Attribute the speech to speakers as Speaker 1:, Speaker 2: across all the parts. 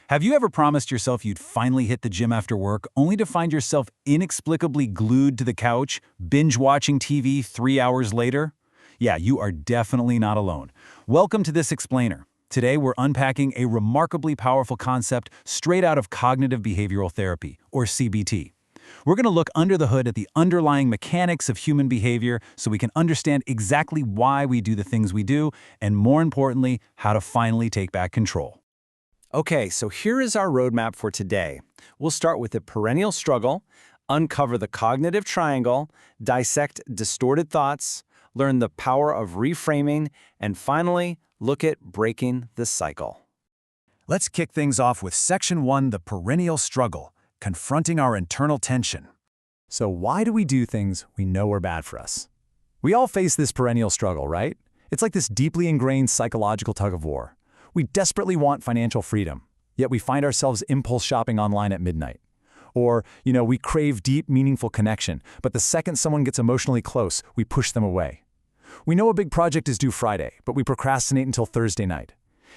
Speaker 1: Have you ever promised yourself you'd finally hit the gym after work, only to find yourself inexplicably glued to the couch, binge-watching TV 3 hours later? Yeah, you are definitely not alone. Welcome to This Explainer. Today we're unpacking a remarkably powerful concept straight out of cognitive behavioral therapy, or CBT. We're going to look under the hood at the underlying mechanics of human behavior so we can understand exactly why we do the things we do, and more importantly, how to finally take back control.
Speaker 2: Okay, so here is our roadmap for today. We'll start with the perennial struggle, uncover the cognitive triangle, dissect distorted thoughts, learn the power of reframing, and finally, look at breaking the cycle.
Speaker 1: Let's kick things off with Section 1, the perennial struggle, confronting our internal tension. So why do we do things we know are bad for us? We all face this perennial struggle, right? It's like this deeply ingrained psychological tug-of-war. We desperately want financial freedom, yet we find ourselves impulse shopping online at midnight. Or, we crave deep, meaningful connection, but the second someone gets emotionally close, we push them away. We know a big project is due Friday, but we procrastinate until Thursday night.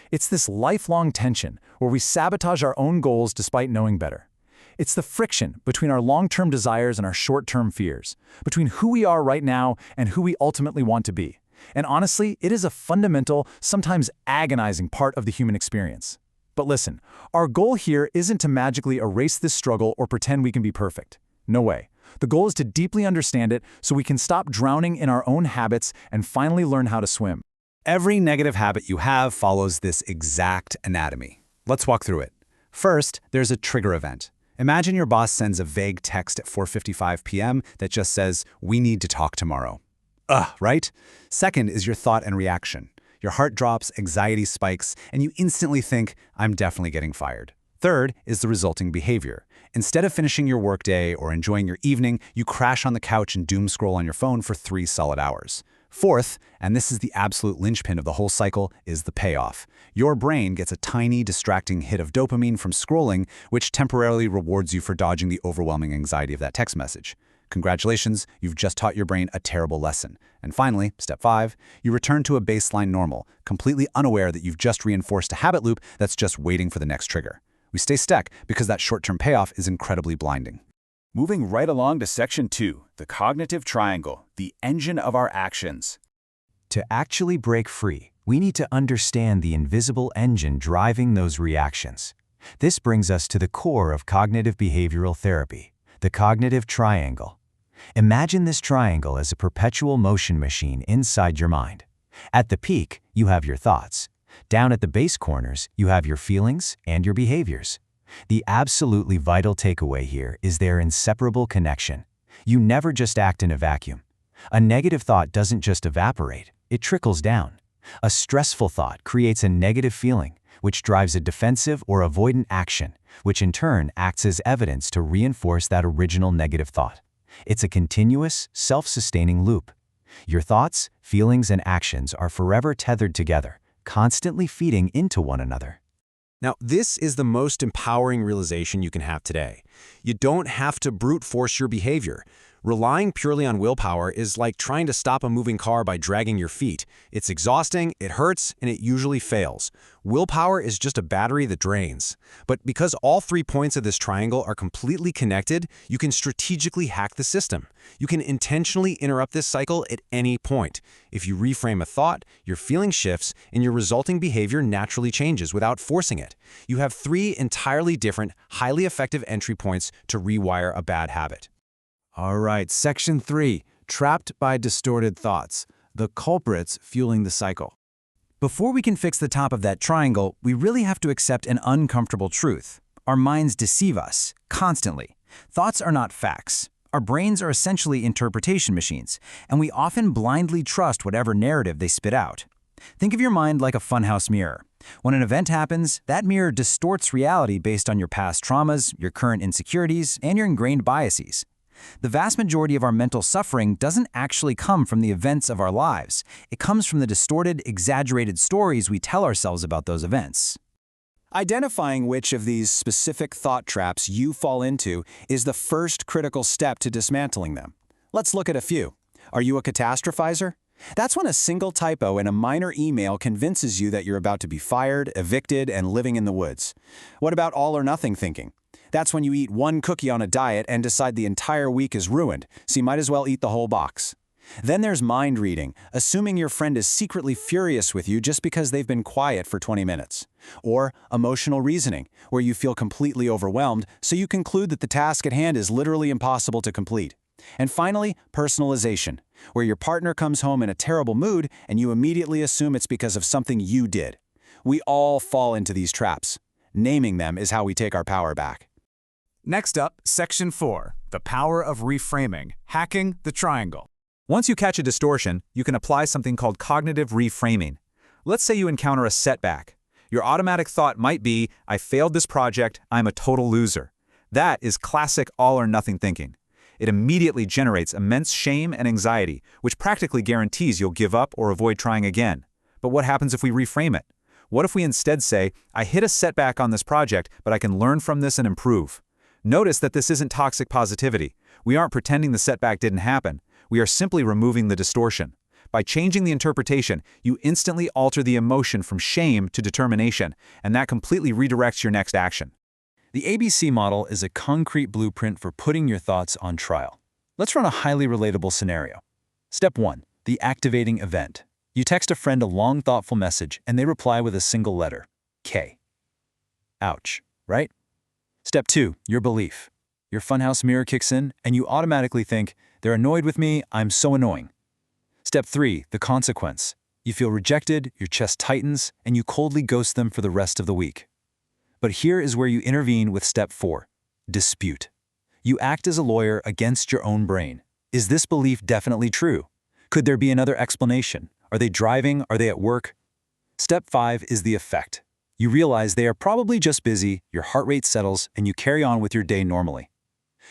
Speaker 1: It's this lifelong tension where we sabotage our own goals despite knowing better. It's the friction between our long-term desires and our short-term fears, between who we are right now and who we ultimately want to be. And honestly, it is a fundamental, sometimes agonizing part of the human experience. But listen, our goal here isn't to magically erase this struggle or pretend we can be perfect. No way. The goal is to deeply understand it so we can stop drowning in our own habits and finally learn how to swim.
Speaker 3: Every negative habit you have follows this exact anatomy. Let's walk through it. First, there's a trigger event. Imagine your boss sends a vague text at 4:55 p.m. that just says, "We need to talk tomorrow." Right? Second is your thought and reaction. Your heart drops, anxiety spikes, and you instantly think, "I'm definitely getting fired." Third is the resulting behavior. Instead of finishing your workday or enjoying your evening, you crash on the couch and doom scroll on your phone for 3 solid hours. Fourth, and this is the absolute linchpin of the whole cycle, is the payoff. Your brain gets a tiny, distracting hit of dopamine from scrolling, which temporarily rewards you for dodging the overwhelming anxiety of that text message. Congratulations, you've just taught your brain a terrible lesson. And finally, step 5, you return to a baseline normal, completely unaware that you've just reinforced a habit loop that's just waiting for the next trigger. We stay stuck because that short-term payoff is incredibly blinding.
Speaker 1: Moving right along to Section 2, the cognitive triangle, the engine of our actions.
Speaker 4: To actually break free, we need to understand the invisible engine driving those reactions. This brings us to the core of cognitive behavioral therapy, the cognitive triangle. Imagine this triangle as a perpetual motion machine inside your mind. At the peak, you have your thoughts. Down at the base corners, you have your feelings and your behaviors. The absolutely vital takeaway here is their inseparable connection. You never just act in a vacuum. A negative thought doesn't just evaporate, it trickles down. A stressful thought creates a negative feeling, which drives a defensive or avoidant action, which in turn acts as evidence to reinforce that original negative thought. It's a continuous, self-sustaining loop. Your thoughts, feelings, and actions are forever tethered together, constantly feeding into one another.
Speaker 5: Now, this is the most empowering realization you can have today. You don't have to brute force your behavior. Relying purely on willpower is like trying to stop a moving car by dragging your feet. It's exhausting, it hurts, and it usually fails. Willpower is just a battery that drains. But because all 3 points of this triangle are completely connected, you can strategically hack the system. You can intentionally interrupt this cycle at any point. If you reframe a thought, your feeling shifts, and your resulting behavior naturally changes without forcing it. You have 3 entirely different, highly effective entry points to rewire a bad habit.
Speaker 1: All right, Section 3, trapped by distorted thoughts, the culprits fueling the cycle. Before we can fix the top of that triangle, we really have to accept an uncomfortable truth. Our minds deceive us, constantly. Thoughts are not facts. Our brains are essentially interpretation machines, and we often blindly trust whatever narrative they spit out. Think of your mind like a funhouse mirror. When an event happens, that mirror distorts reality based on your past traumas, your current insecurities, and your ingrained biases. The vast majority of our mental suffering doesn't actually come from the events of our lives. It comes from the distorted, exaggerated stories we tell ourselves about those events. Identifying which of these specific thought traps you fall into is the first critical step to dismantling them. Let's look at a few. Are you a catastrophizer?
Speaker 2: That's when a single typo in a minor email convinces you that you're about to be fired, evicted, and living in the woods. What about all or nothing thinking? That's when you eat one cookie on a diet and decide the entire week is ruined, so you might as well eat the whole box. Then there's mind reading, assuming your friend is secretly furious with you just because they've been quiet for 20 minutes. Or emotional reasoning, where you feel completely overwhelmed, so you conclude that the task at hand is literally impossible to complete. And finally, personalization, where your partner comes home in a terrible mood and you immediately assume it's because of something you did. We all fall into these traps. Naming them is how we take our power back.
Speaker 1: Next up, Section 4, the power of reframing, hacking the triangle. Once you catch a distortion, you can apply something called cognitive reframing. Let's say you encounter a setback. Your automatic thought might be, I failed this project, I'm a total loser. That is classic all-or-nothing thinking. It immediately generates immense shame and anxiety, which practically guarantees you'll give up or avoid trying again. But what happens if we reframe it? What if we instead say, I hit a setback on this project, but I can learn from this and improve? Notice that this isn't toxic positivity. We aren't pretending the setback didn't happen. We are simply removing the distortion. By changing the interpretation, you instantly alter the emotion from shame to determination, and that completely redirects your next action. The ABC model is a concrete blueprint for putting your thoughts on trial. Let's run a highly relatable scenario. Step 1. The activating event. You text a friend a long, thoughtful message, and they reply with a single letter, K. Ouch, right? Step 2. Your belief. Your funhouse mirror kicks in, and you automatically think, they're annoyed with me, I'm so annoying. Step 3. The consequence. You feel rejected, your chest tightens, and you coldly ghost them for the rest of the week. But here is where you intervene with Step 4. Dispute. You act as a lawyer against your own brain. Is this belief definitely true? Could there be another explanation? Are they driving? Are they at work? Step 5 is the effect. You realize they are probably just busy, your heart rate settles, and you carry on with your day normally.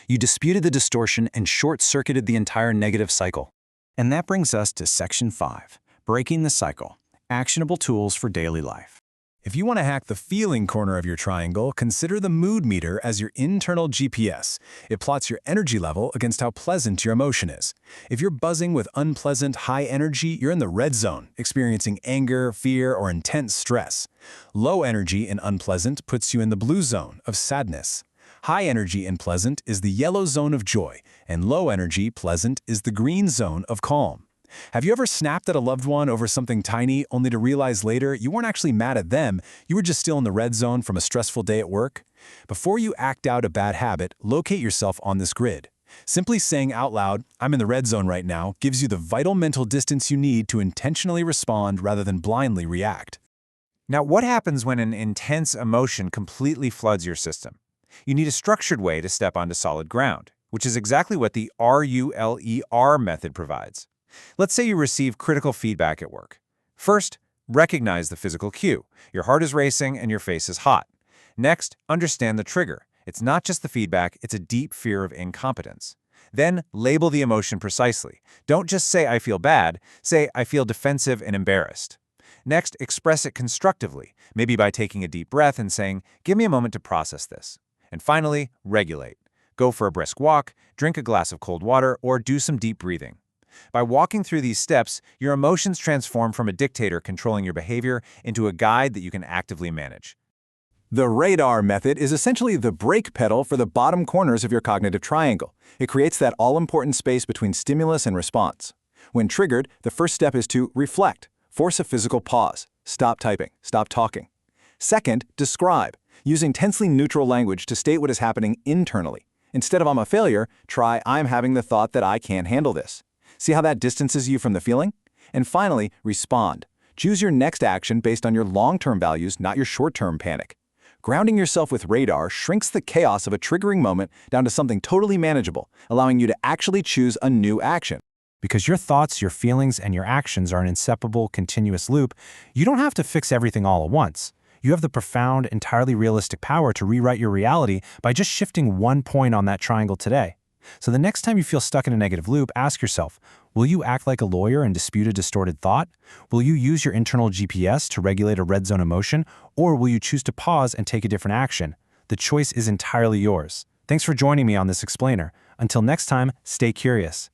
Speaker 1: You disputed the distortion and short-circuited the entire negative cycle.
Speaker 6: And that brings us to Section 5, Breaking the Cycle, Actionable Tools for Daily Life.
Speaker 1: If you want to hack the feeling corner of your triangle, consider the mood meter as your internal GPS. It plots your energy level against how pleasant your emotion is. If you're buzzing with unpleasant, high energy, you're in the red zone, experiencing anger, fear, or intense stress. Low energy and unpleasant puts you in the blue zone of sadness. High energy and pleasant is the yellow zone of joy, and low energy, pleasant, is the green zone of calm. Have you ever snapped at a loved one over something tiny only to realize later you weren't actually mad at them, you were just still in the red zone from a stressful day at work? Before you act out a bad habit, locate yourself on this grid. Simply saying out loud, I'm in the red zone right now, gives you the vital mental distance you need to intentionally respond rather than blindly react.
Speaker 3: Now, what happens when an intense emotion completely floods your system? You need a structured way to step onto solid ground, which is exactly what the RULER method provides. Let's say you receive critical feedback at work. First, recognize the physical cue. Your heart is racing and your face is hot. Next, understand the trigger. It's not just the feedback, it's a deep fear of incompetence. Then, label the emotion precisely. Don't just say, I feel bad. Say, I feel defensive and embarrassed. Next, express it constructively, maybe by taking a deep breath and saying, give me a moment to process this. And finally, regulate. Go for a brisk walk, drink a glass of cold water, or do some deep breathing. By walking through these steps, your emotions transform from a dictator controlling your behavior into a guide that you can actively manage.
Speaker 1: The radar method is essentially the brake pedal for the bottom corners of your cognitive triangle. It creates that all-important space between stimulus and response. When triggered, the first step is to reflect. Force a physical pause. Stop typing. Stop talking. Second, describe, using tensely neutral language to state what is happening internally. Instead of I'm a failure, try I'm having the thought that I can't handle this. See how that distances you from the feeling? And finally, respond. Choose your next action based on your long-term values, not your short-term panic. Grounding yourself with radar shrinks the chaos of a triggering moment down to something totally manageable, allowing you to actually choose a new action.
Speaker 6: Because your thoughts, your feelings, and your actions are an inseparable, continuous loop, you don't have to fix everything all at once. You have the profound, entirely realistic power to rewrite your reality by just shifting one point on that triangle today. So the next time you feel stuck in a negative loop, ask yourself, will you act like a lawyer and dispute a distorted thought? Will you use your internal GPS to regulate a red zone emotion? Or will you choose to pause and take a different action? The choice is entirely yours. Thanks for joining me on this explainer. Until next time, stay curious.